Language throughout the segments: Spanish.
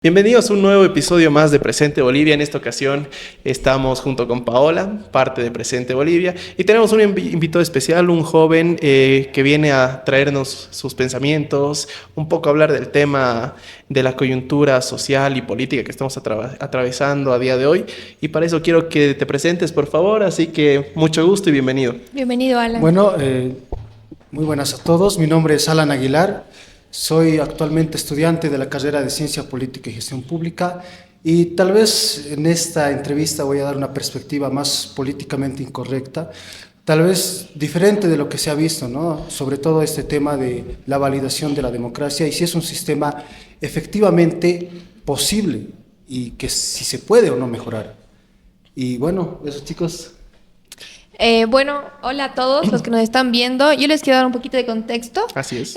Bienvenidos a un nuevo episodio más de Presente Bolivia. En esta ocasión estamos junto con Paola, parte de Presente Bolivia, y tenemos un invitado especial, un joven que viene a traernos sus pensamientos, un poco hablar del tema de la coyuntura social y política que estamos atravesando a día de hoy. Y para eso quiero que te presentes, por favor, así que mucho gusto y bienvenido. Bienvenido, Alan. Bueno, muy buenas a todos. Mi nombre es Alan Aguilar. Soy actualmente estudiante de la carrera de Ciencia Política y Gestión Pública y tal vez en esta entrevista voy a dar una perspectiva más políticamente incorrecta, tal vez diferente de lo que se ha visto, ¿no? Sobre todo este tema de la validación de la democracia y si es un sistema efectivamente posible y que si se puede o no mejorar. Y bueno, eso, chicos. Bueno, hola a todos los que nos están viendo. Yo les quiero dar un poquito de contexto. Así es.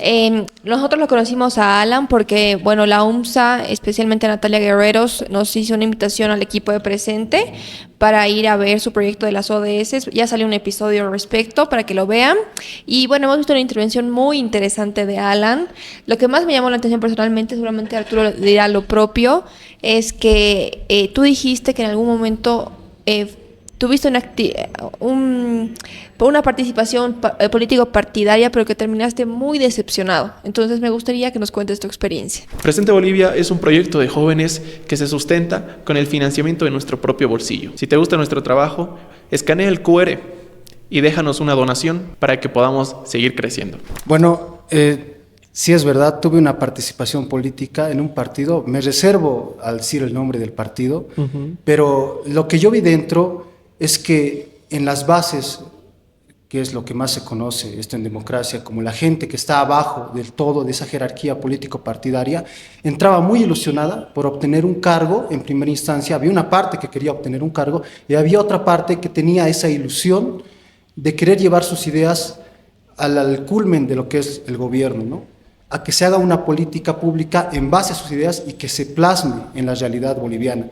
Nosotros lo conocimos a Alan porque, bueno, la UMSA, especialmente Natalia Guerreros, nos hizo una invitación al equipo de Presente para ir a ver su proyecto de las ODS. Ya salió un episodio al respecto para que lo vean. Y bueno, hemos visto una intervención muy interesante de Alan. Lo que más me llamó la atención personalmente, seguramente Arturo dirá lo propio, es que tú dijiste que en algún momento tuviste una participación político partidaria, pero que terminaste muy decepcionado. Entonces me gustaría que nos cuentes tu experiencia. Presente Bolivia es un proyecto de jóvenes que se sustenta con el financiamiento de nuestro propio bolsillo. Si te gusta nuestro trabajo, escanea el QR y déjanos una donación para que podamos seguir creciendo. Bueno, sí es verdad, tuve una participación política en un partido. Me reservo al decir el nombre del partido, pero lo que yo vi dentro es que en las bases, que es lo que más se conoce esto en democracia, como la gente que está abajo del todo de esa jerarquía político-partidaria, entraba muy ilusionada por obtener un cargo en primera instancia. Había una parte que quería obtener un cargo y había otra parte que tenía esa ilusión de querer llevar sus ideas al culmen de lo que es el gobierno, ¿no? A que se haga una política pública en base a sus ideas y que se plasme en la realidad boliviana.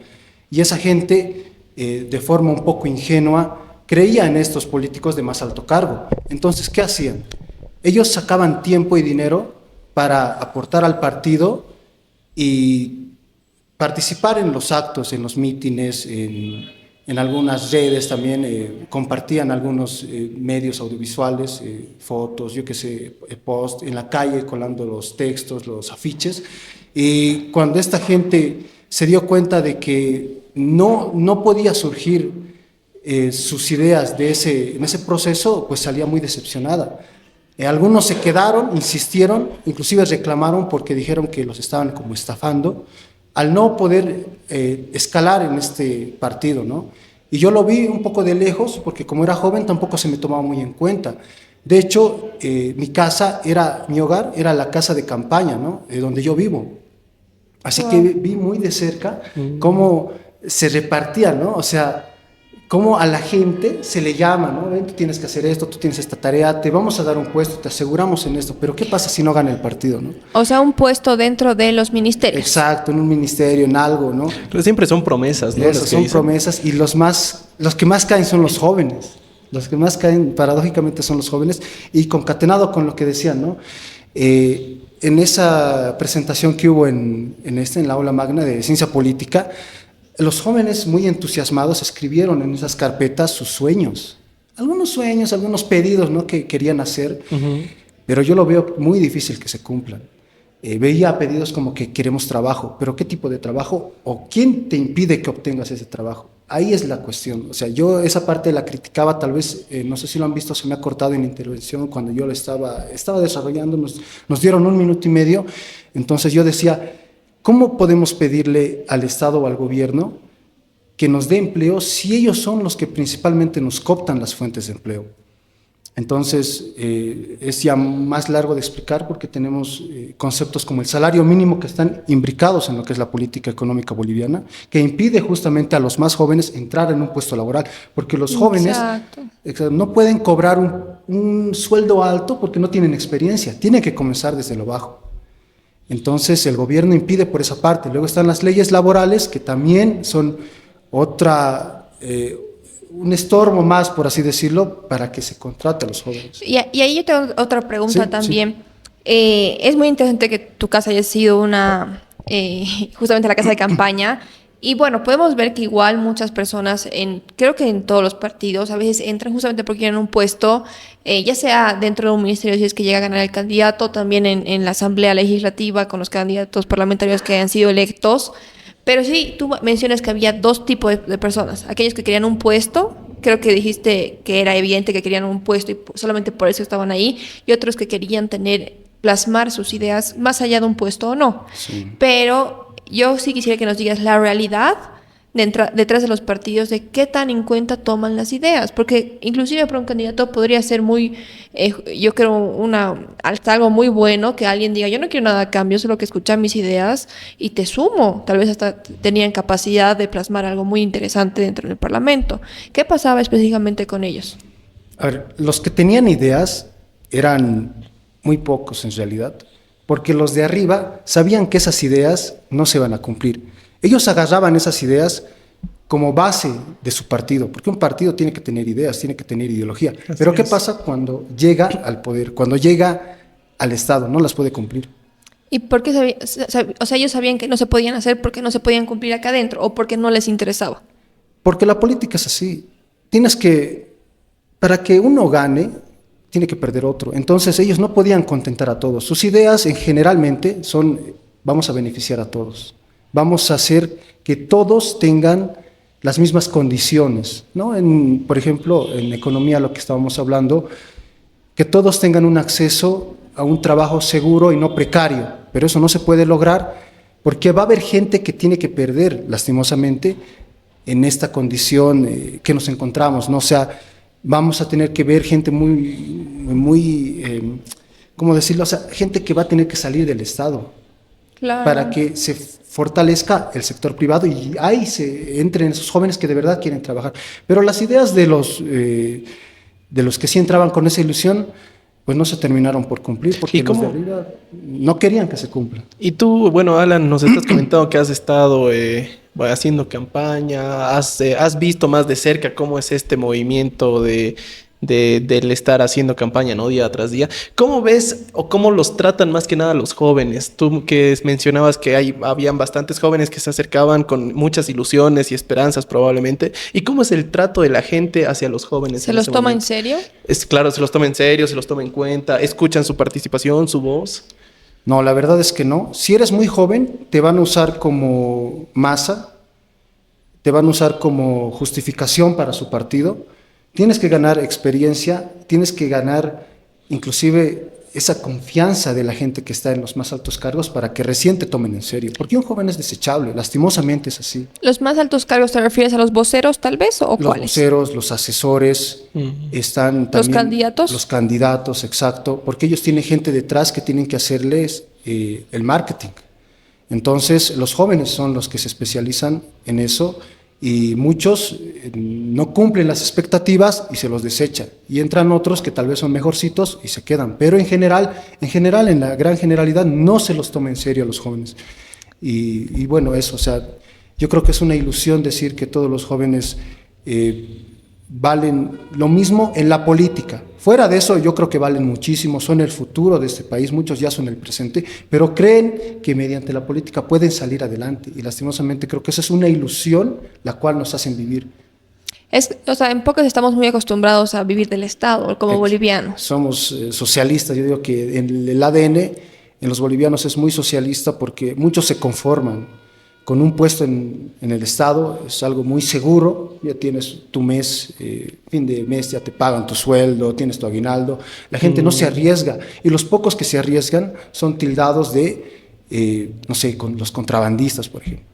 Y esa gente, de forma un poco ingenua, creía en estos políticos de más alto cargo. Entonces, ¿qué hacían? Ellos sacaban tiempo y dinero para aportar al partido y participar en los actos, en los mítines, en algunas redes también, compartían algunos medios audiovisuales, fotos, yo qué sé, post en la calle colando los textos, los afiches. Y cuando esta gente se dio cuenta de que no podía surgir sus ideas en ese proceso, pues salía muy decepcionada. Algunos se quedaron, insistieron, inclusive reclamaron porque dijeron que los estaban como estafando al no poder escalar en este partido, ¿no? Y yo lo vi un poco de lejos porque como era joven tampoco se me tomaba muy en cuenta. De hecho, mi hogar era la casa de campaña, ¿no? Donde yo vivo. Así que vi muy de cerca cómo se repartía, ¿no? O sea, cómo a la gente se le llama, ¿no? Ven, tú tienes que hacer esto, tú tienes esta tarea, te vamos a dar un puesto, te aseguramos en esto, pero ¿qué pasa si no gana el partido, no? O sea, un puesto dentro de los ministerios. Exacto, en un ministerio, en algo, ¿no? Pero siempre son promesas, ¿no? Esas son promesas y los que más caen son los jóvenes. Los que más caen, paradójicamente, son los jóvenes. Y concatenado con lo que decían, ¿no? En esa presentación que hubo en la aula magna de ciencia política, los jóvenes muy entusiasmados escribieron en esas carpetas sus sueños, algunos pedidos, ¿no? Que querían hacer, pero yo lo veo muy difícil que se cumplan. Veía pedidos como que queremos trabajo, pero ¿qué tipo de trabajo? ¿O quién te impide que obtengas ese trabajo? Ahí es la cuestión. O sea, yo esa parte la criticaba, tal vez, no sé si lo han visto, se me ha cortado en la intervención cuando yo lo estaba desarrollando, nos dieron 1 minuto y medio, entonces yo decía, ¿cómo podemos pedirle al Estado o al gobierno que nos dé empleo si ellos son los que principalmente nos cooptan las fuentes de empleo? Entonces, es ya más largo de explicar porque tenemos conceptos como el salario mínimo que están imbricados en lo que es la política económica boliviana, que impide justamente a los más jóvenes entrar en un puesto laboral, porque los jóvenes no pueden cobrar un sueldo alto porque no tienen experiencia, tienen que comenzar desde lo bajo. Entonces, el gobierno impide por esa parte. Luego están las leyes laborales, que también son un estorbo más, por así decirlo, para que se contrate a los jóvenes. Y ahí yo tengo otra pregunta también. Sí. Es muy interesante que tu casa haya sido una justamente a la casa de campaña. Y bueno, podemos ver que igual muchas personas, creo que en todos los partidos, a veces entran justamente porque quieren un puesto, ya sea dentro de un ministerio si es que llega a ganar el candidato, también en la asamblea legislativa con los candidatos parlamentarios que han sido electos. Pero sí, tú mencionas que había dos tipos de personas. Aquellos que querían un puesto, creo que dijiste que era evidente que querían un puesto y solamente por eso estaban ahí, y otros que querían plasmar sus ideas más allá de un puesto o no. Sí. Pero yo sí quisiera que nos digas la realidad detrás de los partidos, de qué tan en cuenta toman las ideas, porque inclusive para un candidato podría ser muy, yo creo, hasta algo muy bueno que alguien diga, yo no quiero nada a cambio, solo que escuchar mis ideas y te sumo. Tal vez hasta tenían capacidad de plasmar algo muy interesante dentro del Parlamento. ¿Qué pasaba específicamente con ellos? A ver, los que tenían ideas eran muy pocos en realidad, porque los de arriba sabían que esas ideas no se iban a cumplir. Ellos agarraban esas ideas como base de su partido, porque un partido tiene que tener ideas, tiene que tener ideología. Pero ¿qué pasa cuando llega al poder, cuando llega al Estado? No las puede cumplir. ¿Y por qué o sea, ellos sabían que no se podían hacer porque no se podían cumplir acá adentro o porque no les interesaba? Porque la política es así. Para que uno gane, tiene que perder otro. Entonces ellos no podían contentar a todos. Sus ideas generalmente son, vamos a beneficiar a todos. Vamos a hacer que todos tengan las mismas condiciones, ¿no? Por ejemplo, en economía, lo que estábamos hablando, que todos tengan un acceso a un trabajo seguro y no precario, pero eso no se puede lograr porque va a haber gente que tiene que perder, lastimosamente, en esta condición que nos encontramos, ¿no? O sea, vamos a tener que ver gente ¿cómo decirlo? O sea, gente que va a tener que salir del Estado. Claro. Para que se fortalezca el sector privado y ahí se entren esos jóvenes que de verdad quieren trabajar. Pero las ideas de los que sí entraban con esa ilusión, pues no se terminaron por cumplir, porque los de arriba no querían que se cumplan. Y tú, bueno, Alan, nos estás comentando que has estado haciendo campaña, has visto más de cerca cómo es este movimiento del estar haciendo campaña, ¿no? Día tras día. ¿Cómo ves o cómo los tratan más que nada los jóvenes? Tú que mencionabas que habían bastantes jóvenes que se acercaban con muchas ilusiones y esperanzas probablemente. ¿Y cómo es el trato de la gente hacia los jóvenes? ¿Se los toma en serio? Claro, se los toma en serio, se los toma en cuenta, escuchan su participación, su voz. No, la verdad es que no. Si eres muy joven, te van a usar como masa, te van a usar como justificación para su partido. Tienes que ganar experiencia, tienes que ganar inclusive esa confianza de la gente que está en los más altos cargos para que recién te tomen en serio. Porque un joven es desechable, lastimosamente es así. ¿Los más altos cargos te refieres a los voceros tal vez o cuáles? Los voceros, los asesores, están también... ¿Los candidatos? Los candidatos, exacto, porque ellos tienen gente detrás que tienen que hacerles el marketing. Entonces, los jóvenes son los que se especializan en eso y muchos no cumplen las expectativas y se los desechan. Y entran otros que tal vez son mejorcitos y se quedan. Pero en general, en la gran generalidad, no se los toma en serio a los jóvenes. Y bueno, eso, o sea, yo creo que es una ilusión decir que todos los jóvenes valen lo mismo en la política. Fuera de eso, yo creo que valen muchísimo, son el futuro de este país, muchos ya son el presente, pero creen que mediante la política pueden salir adelante y lastimosamente creo que esa es una ilusión la cual nos hacen vivir. O sea, en pocos estamos muy acostumbrados a vivir del Estado, como bolivianos. Somos socialistas, yo digo que en el ADN, en los bolivianos es muy socialista porque muchos se conforman con un puesto en el Estado, es algo muy seguro, ya tienes tu mes, fin de mes ya te pagan tu sueldo, tienes tu aguinaldo, la gente no se arriesga y los pocos que se arriesgan son tildados de, no sé, con los contrabandistas, por ejemplo.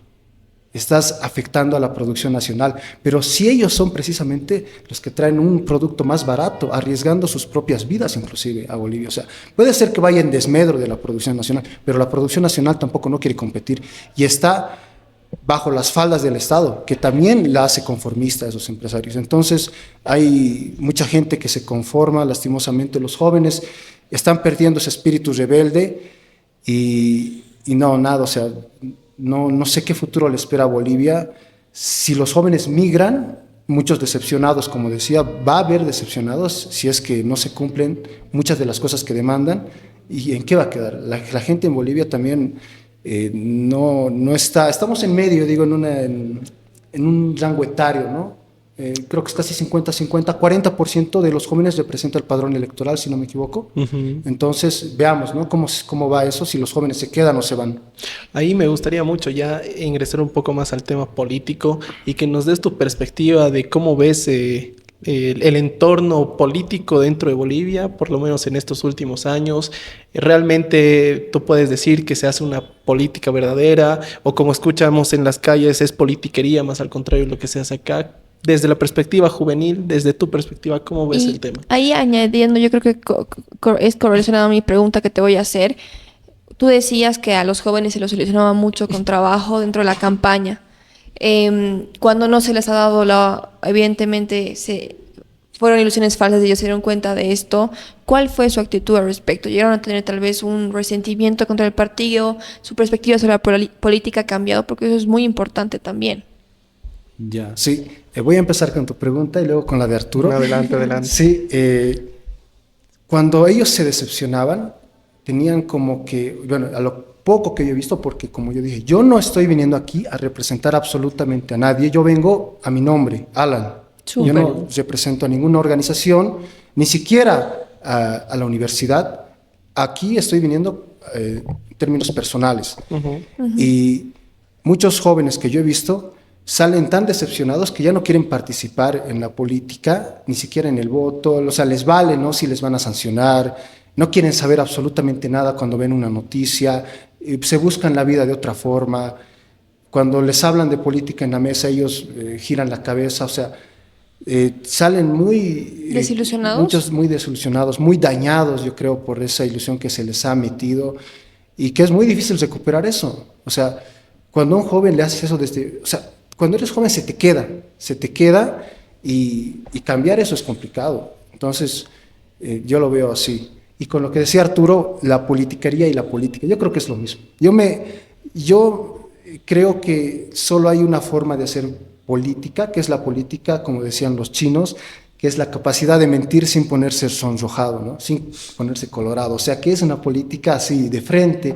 Estás afectando a la producción nacional, pero si ellos son precisamente los que traen un producto más barato, arriesgando sus propias vidas inclusive a Bolivia. O sea, puede ser que vaya en desmedro de la producción nacional, pero la producción nacional tampoco no quiere competir y está bajo las faldas del Estado, que también la hace conformista a esos empresarios. Entonces, hay mucha gente que se conforma, lastimosamente los jóvenes están perdiendo ese espíritu rebelde y no, nada, o sea, no sé qué futuro le espera a Bolivia. Si los jóvenes migran, muchos decepcionados, como decía, va a haber decepcionados si es que no se cumplen muchas de las cosas que demandan. ¿Y en qué va a quedar? La gente en Bolivia también no está, estamos en medio, digo, en un rango etario, ¿no? Creo que es casi 50-50, 40% de los jóvenes representa el padrón electoral, si no me equivoco. Entonces, veamos, ¿no? ¿Cómo va eso? Si los jóvenes se quedan o se van. Ahí me gustaría mucho ya ingresar un poco más al tema político y que nos des tu perspectiva de cómo ves el entorno político dentro de Bolivia, por lo menos en estos últimos años. ¿Realmente tú puedes decir que se hace una política verdadera o como escuchamos en las calles es politiquería, más al contrario de lo que se hace acá? Desde la perspectiva juvenil, desde tu perspectiva, ¿cómo ves el tema? Ahí añadiendo, yo creo que es correlacionado a mi pregunta que te voy a hacer. Tú decías que a los jóvenes se los solucionaba mucho con trabajo dentro de la campaña. Cuando no se les ha dado evidentemente fueron ilusiones falsas y ellos se dieron cuenta de esto. ¿Cuál fue su actitud al respecto? ¿Llegaron a tener tal vez un resentimiento contra el partido? ¿Su perspectiva sobre la política ha cambiado? Porque eso es muy importante también. Ya, sí. Voy a empezar con tu pregunta y luego con la de Arturo. Adelante, adelante. Sí, cuando ellos se decepcionaban, tenían como que, bueno, a lo poco que yo he visto, porque como yo dije, yo no estoy viniendo aquí a representar absolutamente a nadie, yo vengo a mi nombre, Alan. Súper. Yo no represento a ninguna organización, ni siquiera a la universidad. Aquí estoy viniendo en términos personales. Y muchos jóvenes que yo he visto salen tan decepcionados que ya no quieren participar en la política, ni siquiera en el voto, o sea, les vale, ¿no? Si les van a sancionar, no quieren saber absolutamente nada cuando ven una noticia, se buscan la vida de otra forma. Cuando les hablan de política en la mesa, ellos giran la cabeza, o sea, salen muy desilusionados. Muchos muy desilusionados, muy dañados, yo creo, por esa ilusión que se les ha metido y que es muy difícil recuperar eso. O sea, cuando a un joven le haces eso o sea, cuando eres joven se te queda y cambiar eso es complicado. Entonces, yo lo veo así. Y con lo que decía Arturo, la politiquería y la política, yo creo que es lo mismo. Yo creo que solo hay una forma de hacer política, que es la política, como decían los chinos, que es la capacidad de mentir sin ponerse sonrojado, ¿no? Sin ponerse colorado. O sea, que es una política así, de frente.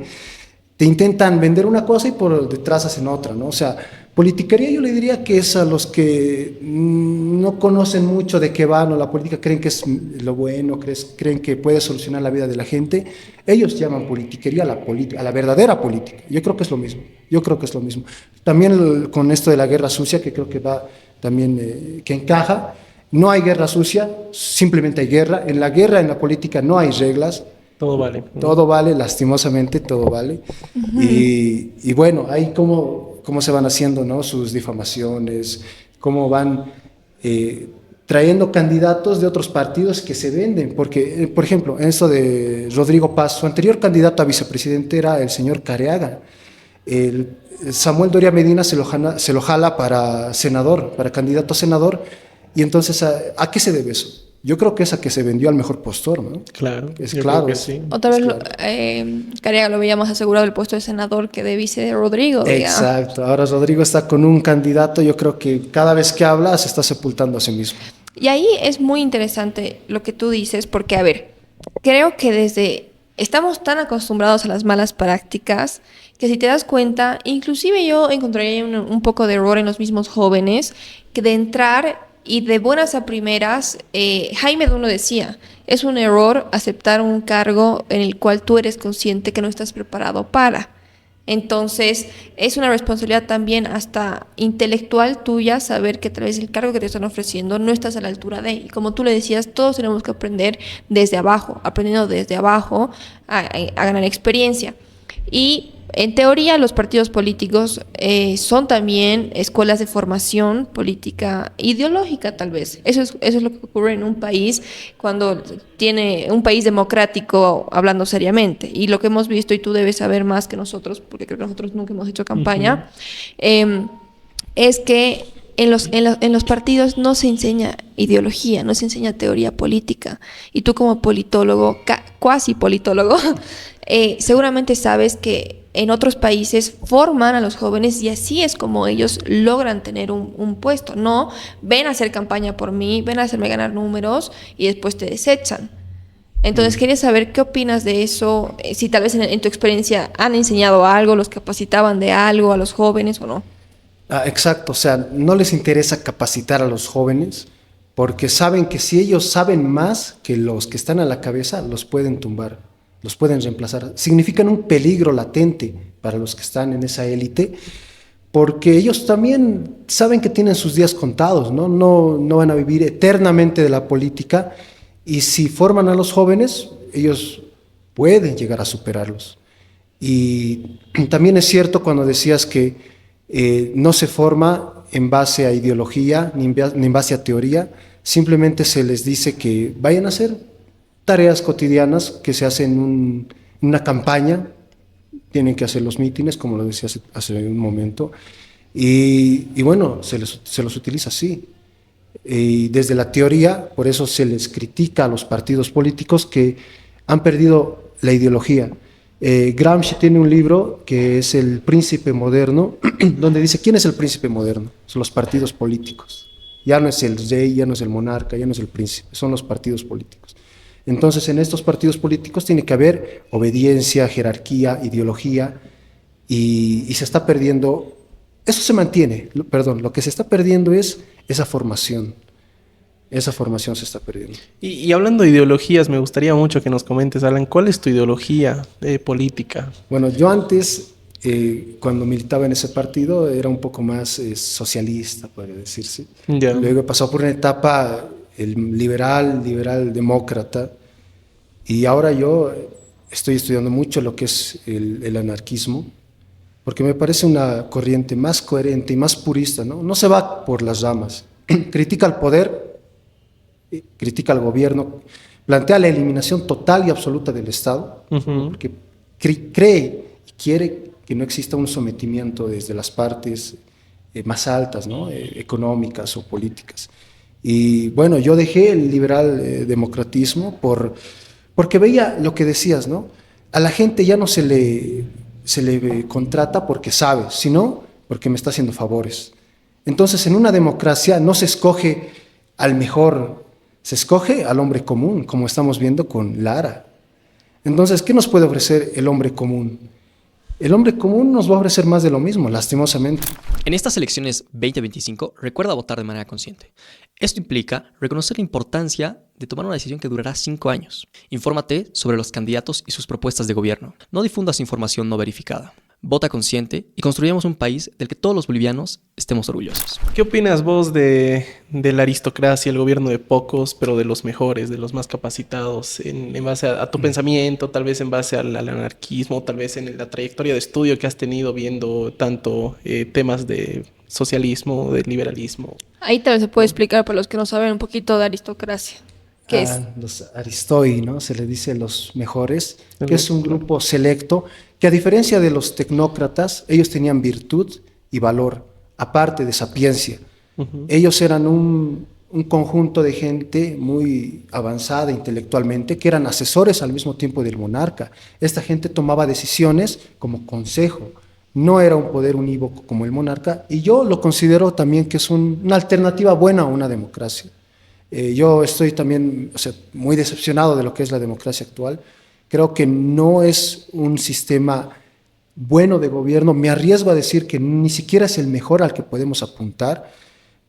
Te intentan vender una cosa y por detrás hacen otra, ¿no? O sea, politiquería yo le diría que es a los que no conocen mucho de qué van o la política, creen que es lo bueno, creen que puede solucionar la vida de la gente. Ellos llaman politiquería a la verdadera política. Yo creo que es lo mismo. También con esto de la guerra sucia, que creo que va también, que encaja. No hay guerra sucia, simplemente hay guerra. En la guerra, en la política, no hay reglas. Todo vale. Todo vale, lastimosamente, todo vale. Y bueno, ahí cómo se van haciendo, ¿no? Sus difamaciones, cómo van trayendo candidatos de otros partidos que se venden. Porque, por ejemplo, en esto de Rodrigo Paz, su anterior candidato a vicepresidente era el señor Careaga. Samuel Doria Medina se lo jala para senador, para candidato a senador. Y entonces, ¿a qué se debe eso? Yo creo que es a que se vendió al mejor postor, ¿no? Claro, es claro. Creo que sí. Otra vez, Careaga lo veía más asegurado el puesto de senador que de vice de Rodrigo. Exacto. Ahora Rodrigo está con un candidato, yo creo que cada vez que habla se está sepultando a sí mismo. Y ahí es muy interesante lo que tú dices, porque, a ver, creo que estamos tan acostumbrados a las malas prácticas que si te das cuenta, inclusive yo encontraría un poco de error en los mismos jóvenes, que de entrar y de buenas a primeras, Jaime Duno decía, es un error aceptar un cargo en el cual tú eres consciente que no estás preparado para. Entonces, es una responsabilidad también hasta intelectual tuya saber que a través del cargo que te están ofreciendo no estás a la altura de. Y como tú le decías, todos tenemos que aprender desde abajo, aprendiendo desde abajo a ganar experiencia. Y en teoría, los partidos políticos son también escuelas de formación política ideológica, tal vez. Eso es lo que ocurre en un país cuando tiene un país democrático, hablando seriamente. Y lo que hemos visto, y tú debes saber más que nosotros, porque creo que nosotros nunca hemos hecho campaña, es que en los partidos no se enseña ideología, no se enseña teoría política. Y tú como politólogo, cuasi politólogo, seguramente sabes que en otros países forman a los jóvenes y así es como ellos logran tener un puesto. No, ven a hacer campaña por mí, ven a hacerme ganar números y después te desechan. Entonces, quería saber qué opinas de eso, si tal vez en tu experiencia han enseñado algo, los capacitaban de algo a los jóvenes o no. Exacto, o sea, no les interesa capacitar a los jóvenes porque saben que si ellos saben más que los que están a la cabeza, los pueden tumbar, los pueden reemplazar. Significan un peligro latente para los que están en esa élite, porque ellos también saben que tienen sus días contados, ¿no? No van a vivir eternamente de la política, y si forman a los jóvenes, ellos pueden llegar a superarlos. Y también es cierto cuando decías que no se forma en base a ideología ni en base a teoría, simplemente se les dice que vayan a hacer tareas cotidianas que se hacen en una campaña, tienen que hacer los mítines, como lo decía hace un momento, y bueno, se los utiliza así. Y desde la teoría, por eso se les critica a los partidos políticos que han perdido la ideología. Gramsci tiene un libro que es El Príncipe Moderno, donde dice, ¿quién es el príncipe moderno? Son los partidos políticos. Ya no es el rey, ya no es el monarca, ya no es el príncipe, son los partidos políticos. Entonces, en estos partidos políticos tiene que haber obediencia, jerarquía, ideología, y se está perdiendo, eso se mantiene, perdón, lo que se está perdiendo es esa formación se está perdiendo. Y hablando de ideologías, me gustaría mucho que nos comentes, Alan, ¿cuál es tu ideología política? Bueno, yo antes, cuando militaba en ese partido, era un poco más socialista, podría decirse. Ya. Luego he pasado por una etapa liberal demócrata, y ahora yo estoy estudiando mucho lo que es el anarquismo, porque me parece una corriente más coherente y más purista, ¿no? No se va por las ramas, critica al poder, critica al gobierno, plantea la eliminación total y absoluta del Estado, porque cree y quiere que no exista un sometimiento desde las partes más altas, ¿no? Económicas o políticas. Y bueno, yo dejé el liberal democratismo porque veía lo que decías, ¿no? A la gente ya no se le contrata porque sabe, sino porque me está haciendo favores. Entonces, en una democracia no se escoge al mejor, se escoge al hombre común, como estamos viendo con Lara. Entonces, ¿qué nos puede ofrecer el hombre común? El hombre común nos va a ofrecer más de lo mismo, lastimosamente. En estas elecciones 2025, recuerda votar de manera consciente. Esto implica reconocer la importancia de tomar una decisión que durará 5 años. Infórmate sobre los candidatos y sus propuestas de gobierno. No difundas información no verificada. Vota consciente y construyamos un país del que todos los bolivianos estemos orgullosos. ¿Qué opinas vos de la aristocracia, el gobierno de pocos, pero de los mejores, de los más capacitados, en base a tu pensamiento, tal vez en base al anarquismo, tal vez en la trayectoria de estudio que has tenido viendo tanto temas de socialismo, de liberalismo? Ahí tal vez se puede explicar para los que no saben un poquito de aristocracia. ¿Qué es? Los aristoi, ¿no? Se le dice los mejores, que es un grupo selecto que, a diferencia de los tecnócratas, ellos tenían virtud y valor, aparte de sapiencia. Ellos eran un conjunto de gente muy avanzada intelectualmente, que eran asesores al mismo tiempo del monarca. Esta gente tomaba decisiones como consejo, no era un poder unívoco como el monarca, y yo lo considero también que es una alternativa buena a una democracia. Yo estoy también, muy decepcionado de lo que es la democracia actual. Creo que no es un sistema bueno de gobierno. Me arriesgo a decir que ni siquiera es el mejor al que podemos apuntar,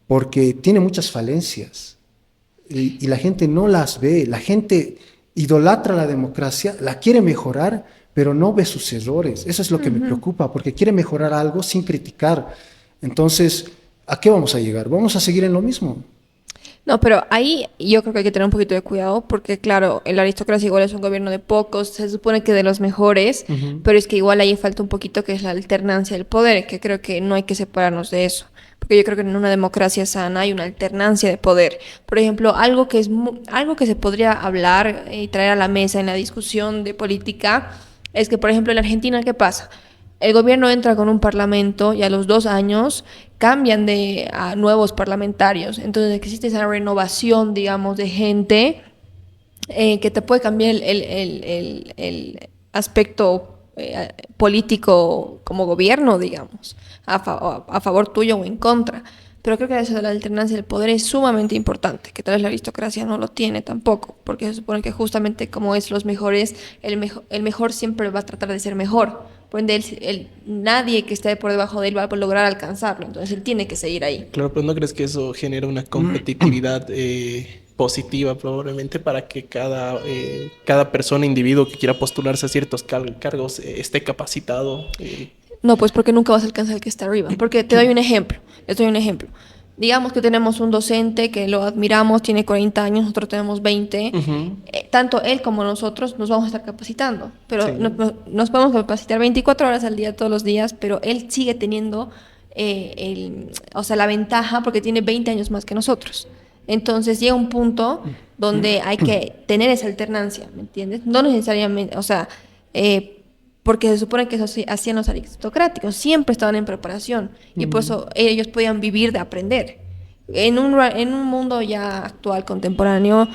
porque tiene muchas falencias y la gente no las ve. La gente idolatra la democracia, la quiere mejorar, pero no ve sus errores. Eso es lo que me preocupa, porque quiere mejorar algo sin criticar. Entonces, ¿a qué vamos a llegar? ¿Vamos a seguir en lo mismo? No, pero ahí yo creo que hay que tener un poquito de cuidado porque, claro, la aristocracia igual es un gobierno de pocos, se supone que de los mejores, pero es que igual ahí falta un poquito que es la alternancia del poder, que creo que no hay que separarnos de eso. Porque yo creo que en una democracia sana hay una alternancia de poder. Por ejemplo, algo que se podría hablar y traer a la mesa en la discusión de política es que, por ejemplo, en Argentina, ¿qué pasa? El gobierno entra con un parlamento y a los 2 años cambian a nuevos parlamentarios. Entonces existe esa renovación, digamos, de gente que te puede cambiar el aspecto político como gobierno, digamos, a favor tuyo o en contra. pero creo que eso de la alternancia del poder es sumamente importante, que tal vez la aristocracia no lo tiene tampoco, porque se supone que justamente como es los mejores, el mejor siempre va a tratar de ser mejor. Por ende, nadie que esté por debajo de él va a lograr alcanzarlo, entonces él tiene que seguir ahí. Claro, pero ¿no crees que eso genera una competitividad positiva probablemente para que cada persona, individuo que quiera postularse a ciertos cargos esté capacitado? No, pues porque nunca vas a alcanzar el que está arriba. Porque te doy un ejemplo. Digamos que tenemos un docente que lo admiramos, tiene 40 años, nosotros tenemos 20. Tanto él como nosotros nos vamos a estar capacitando. Pero Sí. nos podemos capacitar 24 horas al día, todos los días, pero él sigue teniendo la ventaja porque tiene 20 años más que nosotros. Entonces llega un punto donde hay que tener esa alternancia, ¿me entiendes? No necesariamente, porque se supone que eso hacían los aristocráticos, siempre estaban en preparación y por eso ellos podían vivir de aprender. En un mundo ya actual, contemporáneo,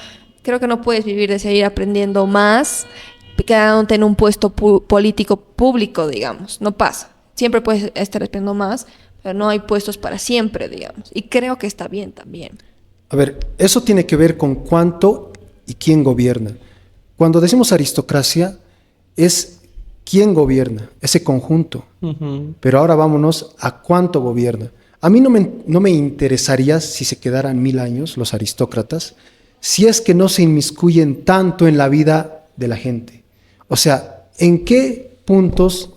creo que no puedes vivir de seguir aprendiendo más quedándote en un puesto político público, digamos. No pasa. Siempre puedes estar aprendiendo más, pero no hay puestos para siempre, digamos. Y creo que está bien también. A ver, eso tiene que ver con cuánto y quién gobierna. Cuando decimos aristocracia, es quién gobierna, ese conjunto. Pero ahora vámonos a cuánto gobierna. A mí no me interesaría si se quedaran 1000 años los aristócratas, si es que no se inmiscuyen tanto en la vida de la gente. O sea, ¿en qué puntos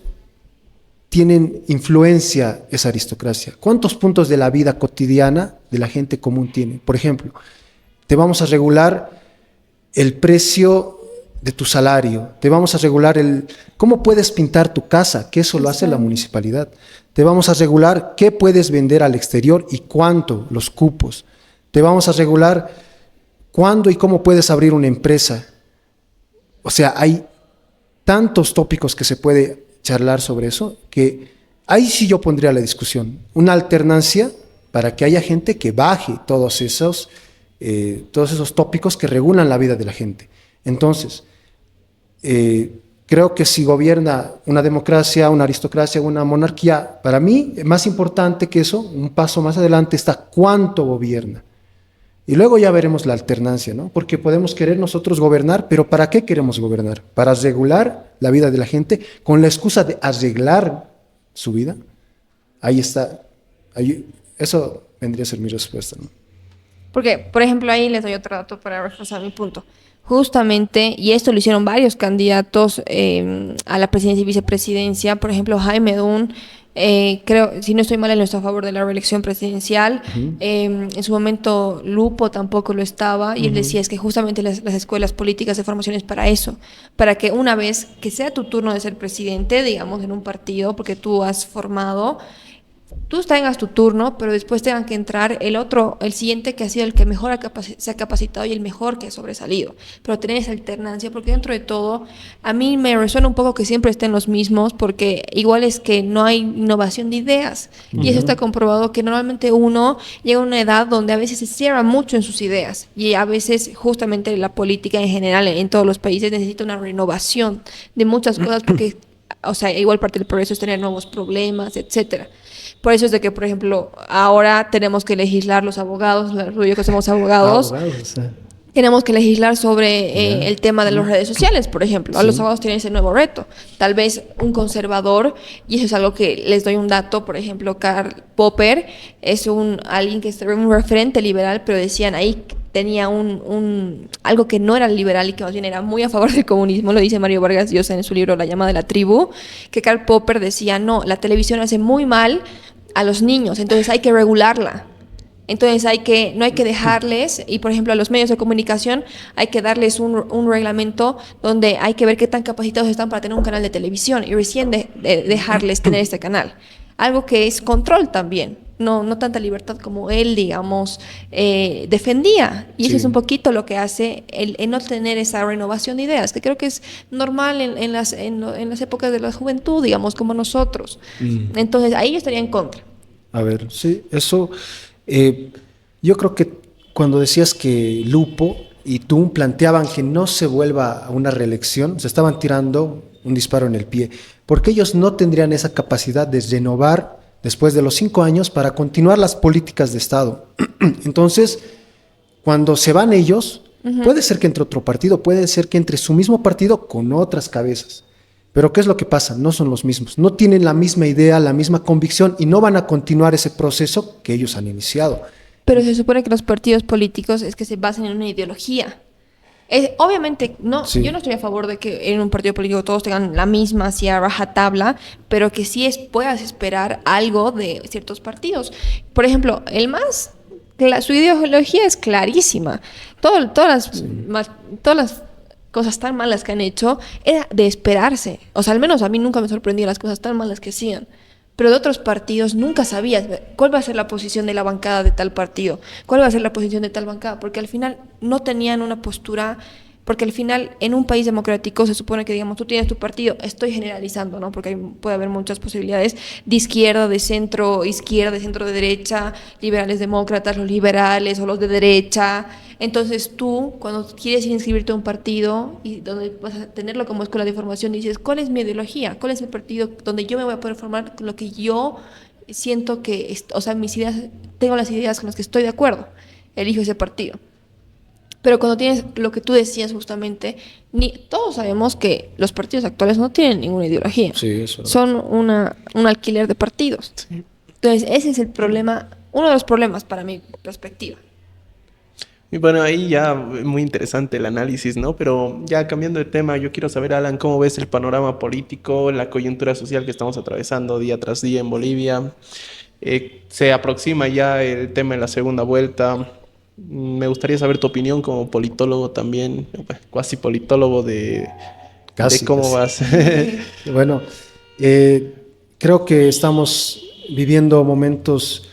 tienen influencia esa aristocracia? ¿Cuántos puntos de la vida cotidiana de la gente común tiene? Por ejemplo, te vamos a regular el precio de tu salario, te vamos a regular cómo puedes pintar tu casa, que eso lo hace la municipalidad. Te vamos a regular qué puedes vender al exterior y cuánto, los cupos. Te vamos a regular cuándo y cómo puedes abrir una empresa. O sea, hay tantos tópicos que se puede charlar sobre eso, que ahí sí yo pondría la discusión. Una alternancia para que haya gente que baje todos esos tópicos que regulan la vida de la gente. Entonces, creo que si gobierna una democracia, una aristocracia, una monarquía, para mí, más importante que eso, un paso más adelante está cuánto gobierna. Y luego ya veremos la alternancia, ¿no? Porque podemos querer nosotros gobernar, pero ¿para qué queremos gobernar? ¿Para regular la vida de la gente con la excusa de arreglar su vida? Ahí está. Eso vendría a ser mi respuesta, ¿no? Porque, por ejemplo, ahí les doy otro dato para reforzar mi punto. Justamente, y esto lo hicieron varios candidatos a la presidencia y vicepresidencia, por ejemplo, Jaime Dunn, creo, si no estoy mal, él no está a favor de la reelección presidencial. En su momento Lupo tampoco lo estaba, y él decía es que justamente las escuelas políticas de formación es para eso, para que una vez que sea tu turno de ser presidente, digamos, en un partido, porque tú has formado, tú tengas tu turno, pero después tengan que entrar el siguiente que ha sido el que mejor se ha capacitado y el mejor que ha sobresalido. Pero tener esa alternancia, porque dentro de todo, a mí me resuena un poco que siempre estén los mismos, porque igual es que no hay innovación de ideas. Y eso está comprobado, que normalmente uno llega a una edad donde a veces se cierra mucho en sus ideas. Y a veces justamente la política en general, en todos los países, necesita una renovación de muchas cosas, porque, igual parte del progreso es tener nuevos problemas, etcétera. Por eso es de que, por ejemplo, ahora tenemos que legislar los abogados, yo que somos abogados, tenemos que legislar sobre el tema de las redes sociales, por ejemplo. Los abogados tienen ese nuevo reto. Tal vez un conservador, y eso es algo que les doy un dato, por ejemplo, Karl Popper es alguien que es un referente liberal, pero decían ahí tenía algo que no era liberal y que más bien era muy a favor del comunismo, lo dice Mario Vargas Llosa en su libro La llama de la tribu, que Karl Popper decía, no, la televisión hace muy mal a los niños, entonces hay que regularla. Entonces no hay que dejarles, y por ejemplo a los medios de comunicación hay que darles un reglamento donde hay que ver qué tan capacitados están para tener un canal de televisión y recién dejarles tener este canal. Algo que es control también, no tanta libertad como él, digamos, defendía. Y eso es un poquito lo que hace el no tener esa renovación de ideas, que creo que es normal en las épocas de la juventud, digamos, como nosotros. Entonces ahí yo estaría en contra. A ver, sí, eso... yo creo que cuando decías que Lupo y tú planteaban que no se vuelva a una reelección, se estaban tirando un disparo en el pie, porque ellos no tendrían esa capacidad de renovar después de los 5 años, para continuar las políticas de Estado. Entonces, cuando se van ellos, puede ser que entre otro partido, puede ser que entre su mismo partido con otras cabezas. Pero ¿qué es lo que pasa? No son los mismos, no tienen la misma idea, la misma convicción y no van a continuar ese proceso que ellos han iniciado. Pero se supone que los partidos políticos es que se basan en una ideología. Obviamente, no, Sí. yo no estoy a favor de que en un partido político todos tengan la misma, así a rajatabla, pero que sí puedas esperar algo de ciertos partidos. Por ejemplo, su ideología es clarísima. Todas las cosas tan malas que han hecho era de esperarse. O sea, al menos a mí nunca me sorprendían las cosas tan malas que hacían. Pero de otros partidos nunca sabías cuál va a ser la posición de la bancada de tal partido, cuál va a ser la posición de tal bancada, porque al final no tenían una postura, porque al final en un país democrático se supone que, digamos, tú tienes tu partido, estoy generalizando, ¿no? Porque puede haber muchas posibilidades, de izquierda, de centro de derecha, liberales demócratas, los liberales o los de derecha. Entonces tú, cuando quieres inscribirte a un partido y donde vas a tenerlo como escuela de formación, dices, ¿cuál es mi ideología? ¿Cuál es el partido donde yo me voy a poder formar con lo que yo siento que, o sea, mis ideas, tengo las ideas con las que estoy de acuerdo? Elijo ese partido. Pero cuando tienes lo que tú decías justamente, todos sabemos que los partidos actuales no tienen ninguna ideología. Sí, eso. Son un alquiler de partidos. Sí. Entonces, ese es el problema, uno de los problemas para mi perspectiva. Y bueno, ahí ya muy interesante el análisis, ¿no? Pero ya cambiando de tema, yo quiero saber, Alan, ¿cómo ves el panorama político, la coyuntura social que estamos atravesando día tras día en Bolivia? Se aproxima ya el tema de la segunda vuelta. Me gustaría saber tu opinión como politólogo también, cuasi politólogo de cómo vas. Bueno, creo que estamos viviendo momentos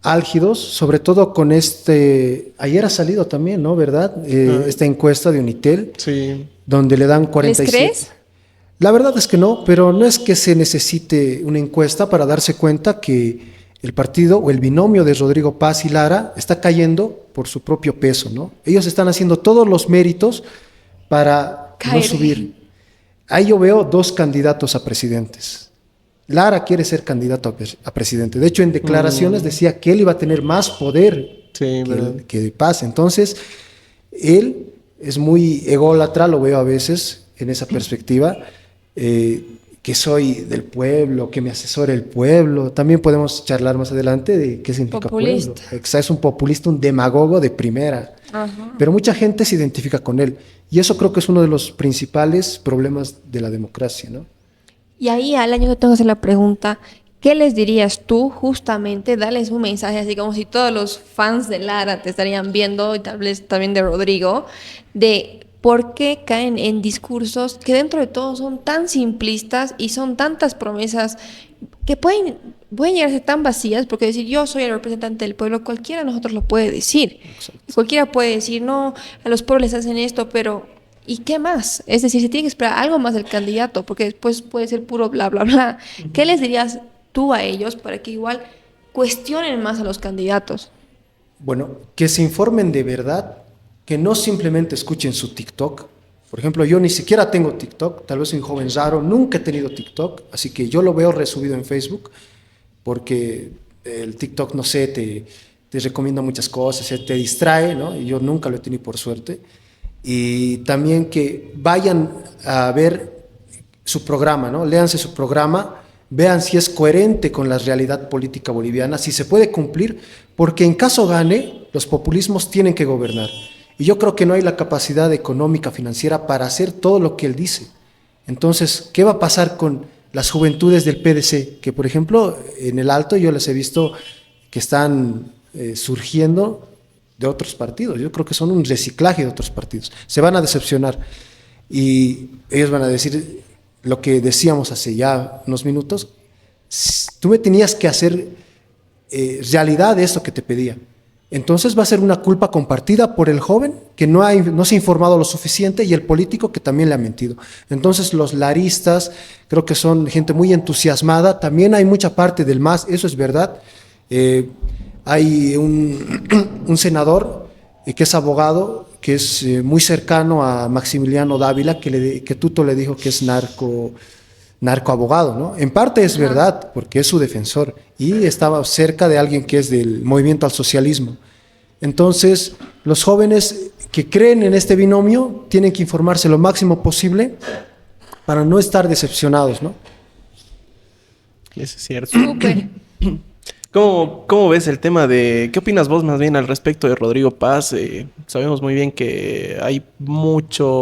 álgidos, sobre todo con ayer ha salido también, ¿no? ¿Verdad? Esta encuesta de Unitel, Sí. donde le dan 47. ¿Les crees? La verdad es que no, pero no es que se necesite una encuesta para darse cuenta que el partido o el binomio de Rodrigo Paz y Lara está cayendo por su propio peso, ¿no? Ellos están haciendo todos los méritos para no Caer. subir. Ahí yo veo 2 candidatos a presidentes. Lara quiere ser candidato a presidente. De hecho, en declaraciones decía que él iba a tener más poder Sí, ¿verdad? que Paz. Entonces, él es muy ególatra, lo veo a veces en esa perspectiva, que soy del pueblo, que me asesora el pueblo. También podemos charlar más adelante de qué significa Populista. pueblo. Exacto, es un populista, un demagogo de primera. Ajá. Pero mucha gente se identifica con él. Y eso creo que es uno de los principales problemas de la democracia, ¿no? Y ahí, Alan, yo te tengo que hacer la pregunta, ¿qué les dirías tú justamente? Darles un mensaje, así como si todos los fans de Lara te estarían viendo, y tal vez también de Rodrigo, de por qué caen en discursos que dentro de todo son tan simplistas y son tantas promesas que pueden llegar a ser tan vacías, porque decir yo soy el representante del pueblo, cualquiera de nosotros lo puede decir. Exacto. Cualquiera puede decir, no, a los pueblos les hacen esto, pero ¿y qué más? Es decir, se tiene que esperar algo más del candidato, porque después puede ser puro bla, bla, bla. ¿Qué les dirías tú a ellos para que igual cuestionen más a los candidatos? Bueno, que se informen de verdad, que no simplemente escuchen su TikTok. Por ejemplo, yo ni siquiera tengo TikTok, tal vez soy un joven raro, nunca he tenido TikTok, así que yo lo veo resubido en Facebook, porque el TikTok, no sé, te recomienda muchas cosas, te distrae, ¿no? Y yo nunca lo he tenido por suerte. Y también que vayan a ver su programa, ¿no? Léanse su programa, vean si es coherente con la realidad política boliviana, si se puede cumplir, porque en caso gane, los populismos tienen que gobernar. Y yo creo que no hay la capacidad económica, financiera para hacer todo lo que él dice. Entonces, ¿qué va a pasar con las juventudes del PDC? Que, por ejemplo, en el Alto yo les he visto que están surgiendo de otros partidos. Yo creo que son un reciclaje de otros partidos. Se van a decepcionar y ellos van a decir lo que decíamos hace ya unos minutos. Tú me tenías que hacer realidad de esto que te pedía. Entonces va a ser una culpa compartida por el joven que no se ha informado lo suficiente y el político que también le ha mentido. Entonces los laristas creo que son gente muy entusiasmada. También hay mucha parte del MAS, eso es verdad. Hay un senador que es abogado, que es muy cercano a Maximiliano Dávila, que Tuto le dijo que es narcoabogado, ¿no? En parte es verdad, porque es su defensor y estaba cerca de alguien que es del movimiento al socialismo. Entonces, los jóvenes que creen en este binomio tienen que informarse lo máximo posible para no estar decepcionados, ¿no? Eso es cierto. Súper. ¿Cómo ves el tema de... ¿Qué opinas vos más bien al respecto de Rodrigo Paz? Sabemos muy bien que hay mucha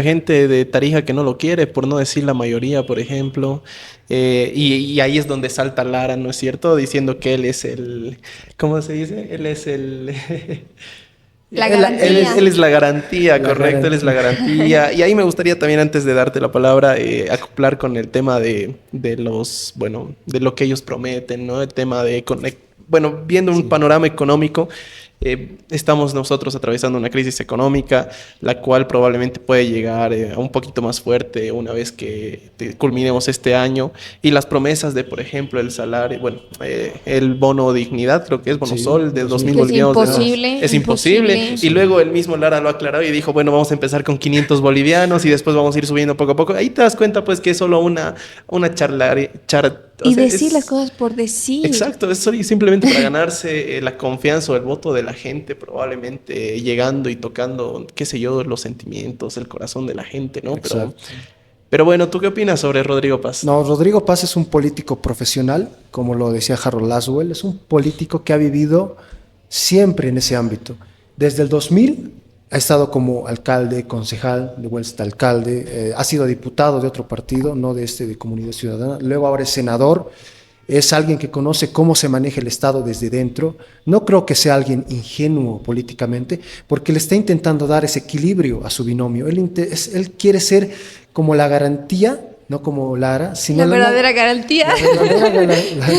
gente de Tarija que no lo quiere, por no decir la mayoría, por ejemplo. Y ahí es donde salta Lara, ¿no es cierto? Diciendo que él es el... ¿Cómo se dice? Él es el... La garantía. Él es la garantía, La correcto, él es la garantía. Y ahí me gustaría también, antes de darte la palabra, acoplar con el tema de lo que ellos prometen, ¿no? El tema de, bueno, viendo un panorama económico, estamos nosotros atravesando una crisis económica, la cual probablemente puede llegar a un poquito más fuerte una vez que culminemos este año. Y las promesas de, por ejemplo, el salario, el bono dignidad, creo que es bono sol de 2.000 bolivianos. Es imposible. Y luego el mismo Lara lo aclaró y dijo, bueno, vamos a empezar con 500 bolivianos y después vamos a ir subiendo poco a poco. Ahí te das cuenta, pues, que es solo una y decir las cosas por decir. Exacto, es simplemente para ganarse la confianza o el voto de la gente, probablemente llegando y tocando, qué sé yo, los sentimientos, el corazón de la gente, ¿no? Pero bueno, ¿tú qué opinas sobre Rodrigo Paz? No, Rodrigo Paz es un político profesional, como lo decía Harold Laswell, es un político que ha vivido siempre en ese ámbito. Desde el 2000 ha estado como alcalde, concejal, luego está alcalde, ha sido diputado de otro partido, no de Comunidad Ciudadana, luego ahora es senador, es alguien que conoce cómo se maneja el Estado desde dentro. No creo que sea alguien ingenuo políticamente, porque le está intentando dar ese equilibrio a su binomio. Él quiere ser como la garantía, no como Lara, sino la verdadera garantía.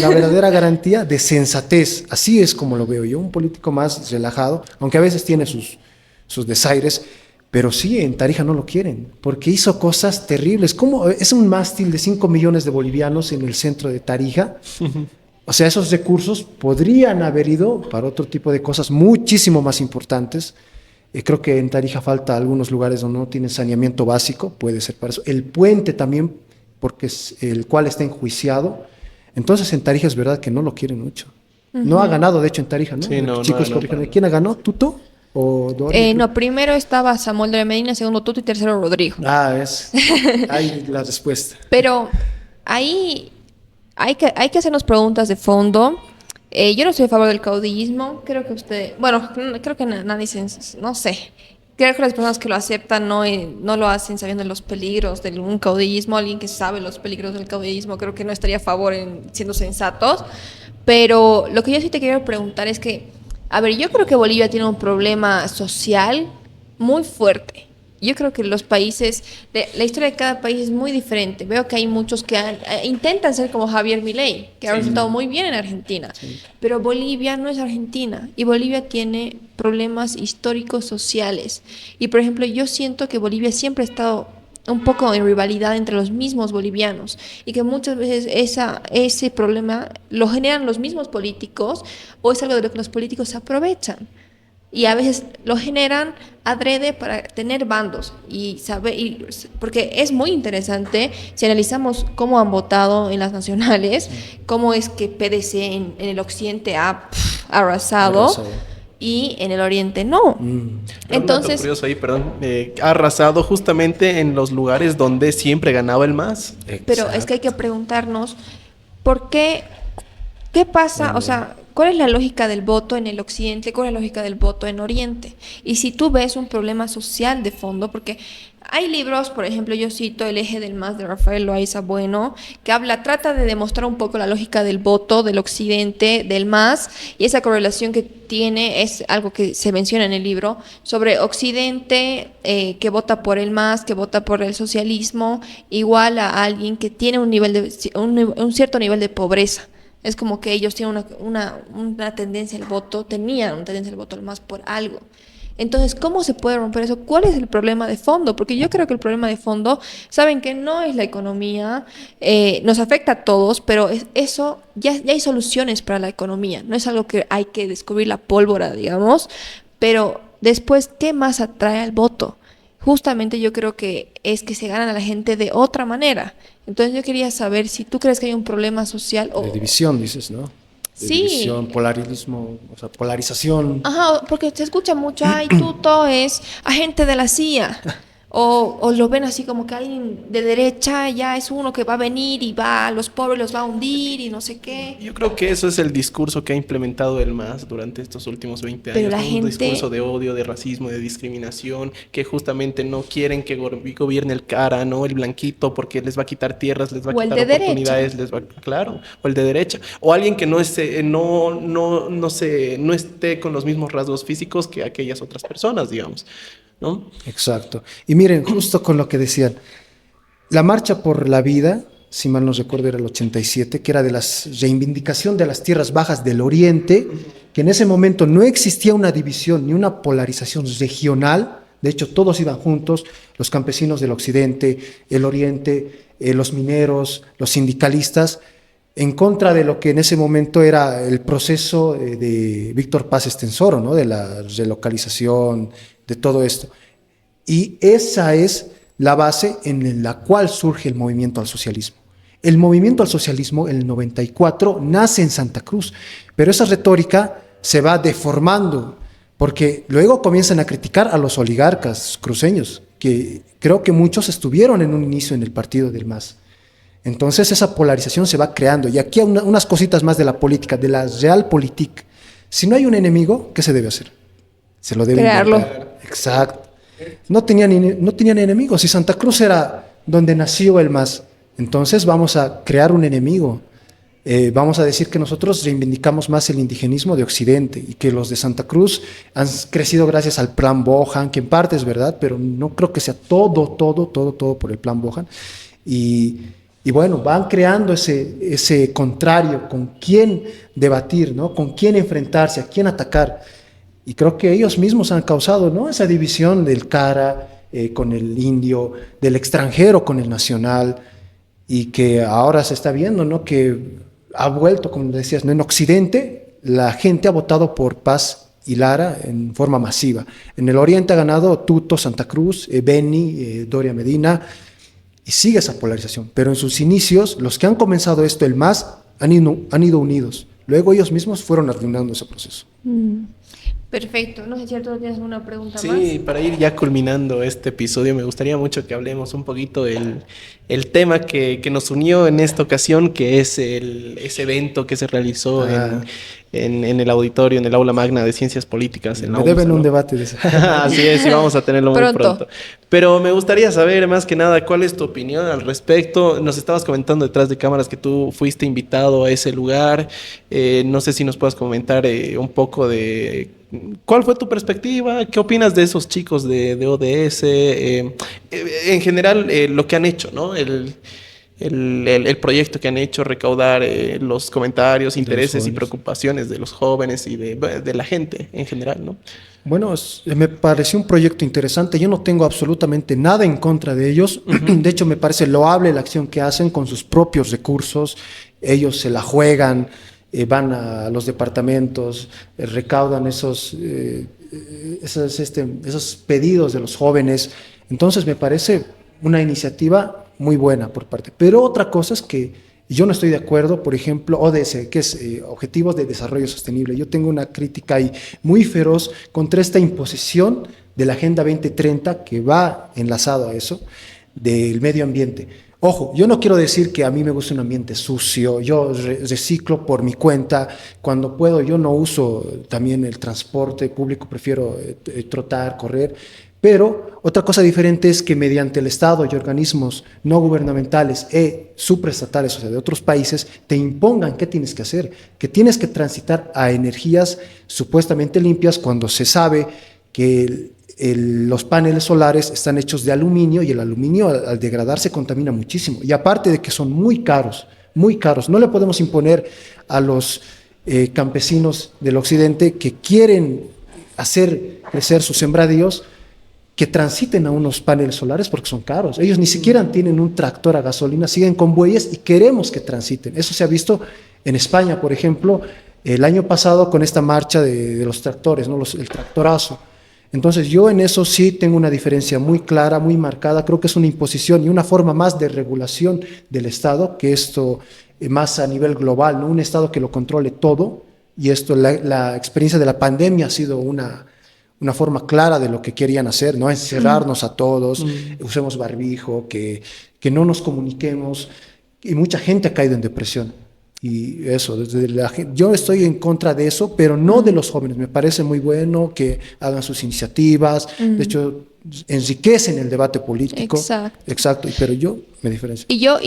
La verdadera garantía de sensatez. Así es como lo veo yo, un político más relajado, aunque a veces tiene sus desaires, pero sí, en Tarija no lo quieren, porque hizo cosas terribles. ¿Cómo? Es un mástil de 5 millones de bolivianos en el centro de Tarija. O sea, esos recursos podrían haber ido para otro tipo de cosas muchísimo más importantes. Creo que en Tarija falta algunos lugares donde no tienen saneamiento básico, puede ser para eso. El puente también, porque es el cual está enjuiciado. Entonces en Tarija es verdad que no lo quieren mucho. No ha ganado, de hecho, en Tarija, ¿no? Sí, no, chicos, no. ¿Quién ha ganado? ¿Tuto? No, primero estaba Samuel de Medina, segundo Tuto y tercero Rodrigo. Ahí la respuesta. Pero ahí hay que hacernos preguntas de fondo. Yo no estoy a favor del caudillismo. Creo que creo que nadie no sé. Creo que las personas que lo aceptan no lo hacen sabiendo los peligros de un caudillismo. Alguien que sabe los peligros del caudillismo creo que no estaría a favor siendo sensatos. Pero lo que yo sí te quiero preguntar es que, a ver, yo creo que Bolivia tiene un problema social muy fuerte. Yo creo que los países, la historia de cada país es muy diferente. Veo que hay muchos que intentan ser como Javier Milei, que ha resultado muy bien en Argentina. Sí. Pero Bolivia no es Argentina y Bolivia tiene problemas históricos sociales. Y por ejemplo, yo siento que Bolivia siempre ha estado un poco en rivalidad entre los mismos bolivianos y que muchas veces ese problema lo generan los mismos políticos o es algo de lo que los políticos se aprovechan. Y a veces lo generan adrede para tener bandos porque es muy interesante si analizamos cómo han votado en las nacionales, cómo es que PDC en el occidente ha arrasado y en el oriente no. Entonces, curioso ahí, ha arrasado justamente en los lugares donde siempre ganaba el MAS. Pero es que hay que preguntarnos ¿por qué pasa? O sea, ¿cuál es la lógica del voto en el occidente? ¿Cuál es la lógica del voto en oriente? Y si tú ves un problema social de fondo, porque hay libros, por ejemplo, yo cito El eje del MAS de Rafael Loaiza Bueno, que trata de demostrar un poco la lógica del voto del occidente, del MAS, y esa correlación que tiene es algo que se menciona en el libro, sobre occidente que vota por el MAS, que vota por el socialismo, igual a alguien que tiene un cierto nivel de pobreza. Es como que ellos tienen una tendencia al voto, tenían una tendencia al voto al MAS por algo. Entonces, ¿cómo se puede romper eso? ¿Cuál es el problema de fondo? Porque yo creo que el problema de fondo, saben que no es la economía, nos afecta a todos, pero eso ya hay soluciones para la economía. No es algo que hay que descubrir la pólvora, digamos, pero después, ¿qué más atrae al voto? justamente yo creo que es que se ganan a la gente de otra manera. Entonces yo quería saber si tú crees que hay un problema social o... De división, dices, ¿no? De Sí. división, polarismo, o sea, polarización. Ajá, porque se escucha mucho, ay, Tuto es agente de la CIA. O lo ven así como que alguien de derecha ya es uno que va a venir y va a los pobres los va a hundir y no sé qué. Yo creo que eso es el discurso que ha implementado el MAS durante estos últimos 20 Pero años, la ¿no? gente... Un discurso de odio, de racismo, de discriminación, que justamente no quieren que gobierne el cara, ¿no? El blanquito, porque les va a quitar tierras, les va a O el quitar de oportunidades, claro, o el de derecha, o alguien que no esté con los mismos rasgos físicos que aquellas otras personas, digamos, ¿no? Exacto. Y miren, justo con lo que decían, la Marcha por la Vida, si mal no recuerdo era el 87, que era de la reivindicación de las tierras bajas del Oriente, que en ese momento no existía una división ni una polarización regional, de hecho todos iban juntos, los campesinos del Occidente, el Oriente, los mineros, los sindicalistas, en contra de lo que en ese momento era el proceso de Víctor Paz Estenssoro, ¿no? De la relocalización, de todo esto. Y esa es la base en la cual surge el movimiento al socialismo. El movimiento al socialismo, en el 94, nace en Santa Cruz, pero esa retórica se va deformando, porque luego comienzan a criticar a los oligarcas cruceños, que creo que muchos estuvieron en un inicio en el partido del MAS. Entonces esa polarización se va creando. Y aquí unas cositas más de la política, de la realpolitik. Si no hay un enemigo, ¿qué se debe hacer? Se lo debe crearlo. inventar. Exacto. No tenían enemigos y Santa Cruz era donde nació el MAS. Entonces vamos a crear un enemigo. Vamos a decir que nosotros reivindicamos más el indigenismo de Occidente y que los de Santa Cruz han crecido gracias al Plan Bohan, que en parte es verdad, pero no creo que sea todo por el Plan Bohan. Y bueno, van creando ese contrario, con quién debatir, ¿no? Con quién enfrentarse, a quién atacar. Y creo que ellos mismos han causado, ¿no? Esa división del cara con el indio, del extranjero con el nacional, y que ahora se está viendo, ¿no? Que ha vuelto, como decías, ¿no? En Occidente la gente ha votado por Paz y Lara en forma masiva. En el Oriente ha ganado Tuto, Santa Cruz, Beni, Doria Medina, y sigue esa polarización. Pero en sus inicios, los que han comenzado esto, el MAS, han ido unidos. Luego ellos mismos fueron arruinando ese proceso. Perfecto. No sé si Arturo tienes una pregunta más. Sí, para ir ya culminando este episodio, me gustaría mucho que hablemos un poquito del tema que nos unió en esta ocasión, que es ese evento que se realizó en el auditorio, en el aula magna de Ciencias Políticas. En la Me deben UMSA, ¿no? un debate de eso. Así es, y vamos a tenerlo muy pronto. Pero me gustaría saber más que nada cuál es tu opinión al respecto. Nos estabas comentando detrás de cámaras que tú fuiste invitado a ese lugar. No sé si nos puedas comentar un poco de cuál fue tu perspectiva, qué opinas de esos chicos de ODS, en general lo que han hecho, ¿no? El proyecto que han hecho, recaudar los comentarios, intereses y preocupaciones de los jóvenes y de la gente en general, ¿no? Bueno, me pareció un proyecto interesante. Yo no tengo absolutamente nada en contra de ellos. De hecho, me parece loable la acción que hacen con sus propios recursos. Ellos se la juegan, van a los departamentos, recaudan esos pedidos de los jóvenes. Entonces, me parece una iniciativa muy buena por parte. Pero otra cosa es que yo no estoy de acuerdo, por ejemplo, ODS, que es Objetivos de Desarrollo Sostenible. Yo tengo una crítica ahí muy feroz contra esta imposición de la Agenda 2030 que va enlazado a eso, del medio ambiente. Ojo, yo no quiero decir que a mí me gusta un ambiente sucio, yo reciclo por mi cuenta, cuando puedo yo no uso también el transporte público, prefiero trotar, correr. Pero otra cosa diferente es que mediante el Estado y organismos no gubernamentales supraestatales, o sea, de otros países, te impongan qué tienes que hacer, que tienes que transitar a energías supuestamente limpias cuando se sabe que los paneles solares están hechos de aluminio y el aluminio al degradarse contamina muchísimo. Y aparte de que son muy caros, no le podemos imponer a los campesinos del occidente que quieren hacer crecer sus sembradíos que transiten a unos paneles solares porque son caros. Ellos ni siquiera tienen un tractor a gasolina, siguen con bueyes y queremos que transiten. Eso se ha visto en España, por ejemplo, el año pasado con esta marcha de los tractores, ¿no? El tractorazo. Entonces yo en eso sí tengo una diferencia muy clara, muy marcada. Creo que es una imposición y una forma más de regulación del Estado que esto más a nivel global, ¿no? Un Estado que lo controle todo, y esto, la experiencia de la pandemia ha sido una forma clara de lo que querían hacer, ¿no? Encerrarnos a todos, usemos barbijo, que no nos comuniquemos, y mucha gente ha caído en depresión. Y eso, yo estoy en contra de eso, pero no de los jóvenes. Me parece muy bueno que hagan sus iniciativas, de hecho enriquecen el debate político. Exacto, pero yo me diferencio. Y yo,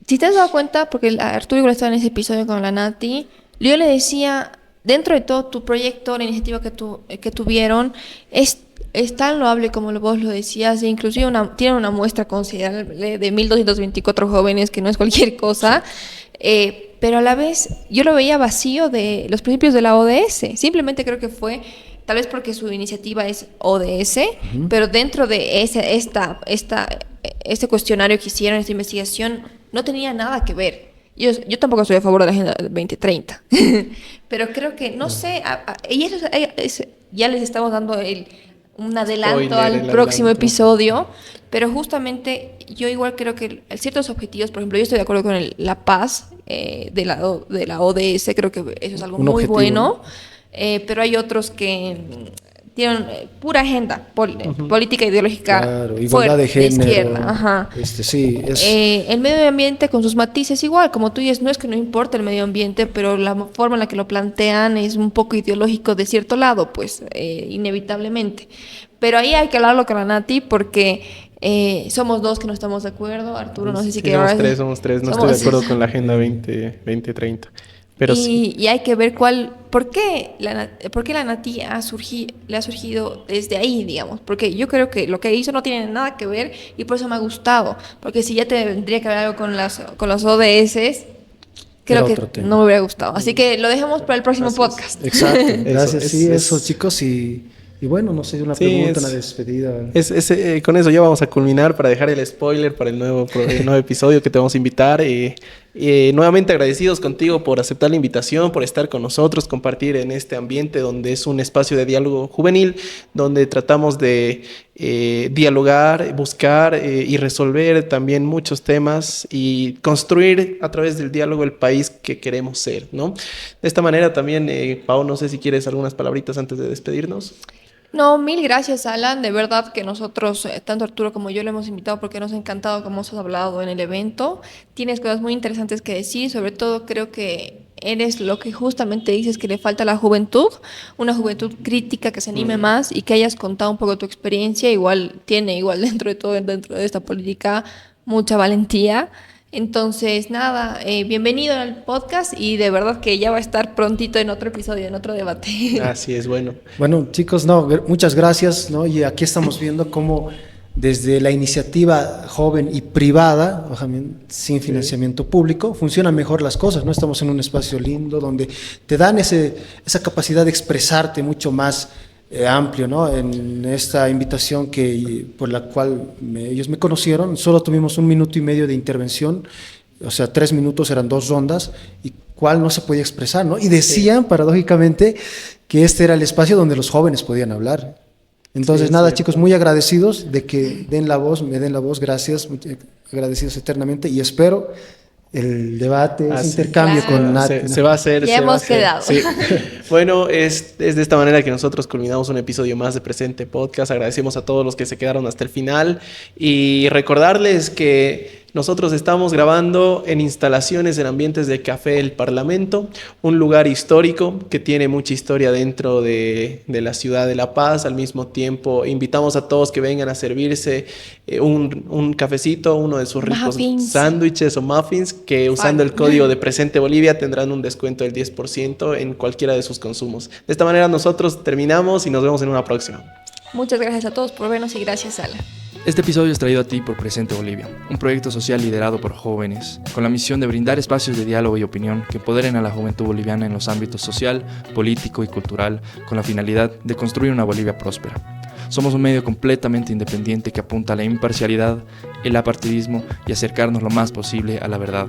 si te has dado cuenta, porque Arturo igual estaba en ese episodio con la Nati, yo le decía, dentro de todo tu proyecto, la iniciativa que tuvieron, es tan loable como vos lo decías, e inclusive tiene una muestra considerable de 1.224 jóvenes, que no es cualquier cosa, pero a la vez yo lo veía vacío de los principios de la ODS. Simplemente creo que fue, tal vez porque su iniciativa es ODS, pero dentro de este cuestionario que hicieron, esta investigación, no tenía nada que ver. Yo tampoco estoy a favor de la Agenda 2030, pero creo que, no sé, ya les estamos dando un adelanto al próximo episodio, pero justamente yo igual creo que ciertos objetivos, por ejemplo, yo estoy de acuerdo con la paz de la ODS, creo que eso es algo muy objetivo, bueno, pero hay otros que tienen pura agenda política ideológica, claro, igualdad de género, izquierda. Ajá. Sí, el medio ambiente con sus matices igual, como tú dices, no es que no importa el medio ambiente, pero la forma en la que lo plantean es un poco ideológico de cierto lado, pues inevitablemente. Pero ahí hay que hablarlo con la Nati, porque somos dos que no estamos de acuerdo. Arturo, no sé si somos tres, no estoy de acuerdo con la Agenda 2030. Pero y hay que ver por qué la Nati le ha surgido desde ahí, digamos. Porque yo creo que lo que hizo no tiene nada que ver, y por eso me ha gustado. Porque si ya tendría que ver algo con las ODS, creo que no me hubiera gustado. Así que lo dejamos para el próximo podcast. Exacto, gracias. Eso, chicos, y bueno, no sé, una pregunta, una despedida. Con eso ya vamos a culminar para dejar el spoiler para el nuevo episodio que te vamos a invitar. Nuevamente agradecidos contigo por aceptar la invitación, por estar con nosotros, compartir en este ambiente donde es un espacio de diálogo juvenil, donde tratamos de dialogar, buscar y resolver también muchos temas y construir a través del diálogo el país que queremos ser, ¿no? De esta manera también, Pau, no sé si quieres algunas palabritas antes de despedirnos. No, mil gracias, Alan. De verdad que nosotros, tanto Arturo como yo, le hemos invitado porque nos ha encantado cómo has hablado en el evento. Tienes cosas muy interesantes que decir. Sobre todo, creo que eres lo que justamente dices que le falta a la juventud. Una juventud crítica que se anime más, y que hayas contado un poco tu experiencia. Igual dentro de todo, dentro de esta política, mucha valentía. Entonces, nada, bienvenido al podcast, y de verdad que ya va a estar prontito en otro episodio, en otro debate. Así es, bueno. Bueno, chicos, muchas gracias, ¿no? Y aquí estamos viendo cómo desde la iniciativa joven y privada, sin financiamiento público, funcionan mejor las cosas, ¿no? Estamos en un espacio lindo donde te dan esa capacidad de expresarte mucho más amplio, ¿no? En esta invitación por la cual ellos me conocieron, solo tuvimos 1 minuto y medio de intervención, o sea, 3 minutos eran 2 rondas, y cuál no se podía expresar, ¿no? Y decían, paradójicamente, que este era el espacio donde los jóvenes podían hablar. Entonces, nada, chicos, muy agradecidos de que me den la voz, gracias, agradecidos eternamente, y espero el debate, ese intercambio con Nati. Se va a hacer. Ya hemos quedado. Sí. Bueno, es de esta manera que nosotros culminamos un episodio más de Presente Podcast. Agradecemos a todos los que se quedaron hasta el final, y recordarles que nosotros estamos grabando en instalaciones en ambientes de Café El Parlamento, un lugar histórico que tiene mucha historia dentro de la ciudad de La Paz. Al mismo tiempo, invitamos a todos que vengan a servirse un cafecito, uno de sus ricos sándwiches o muffins, que usando el código de Presente Bolivia tendrán un descuento del 10% en cualquiera de sus consumos. De esta manera nosotros terminamos y nos vemos en una próxima. Muchas gracias a todos por vernos, y gracias, Alan. Este episodio es traído a ti por Presente Bolivia, un proyecto social liderado por jóvenes, con la misión de brindar espacios de diálogo y opinión que empoderen a la juventud boliviana en los ámbitos social, político y cultural, con la finalidad de construir una Bolivia próspera. Somos un medio completamente independiente que apunta a la imparcialidad, el apartidismo y acercarnos lo más posible a la verdad.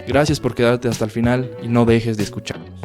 Gracias por quedarte hasta el final, y no dejes de escuchar.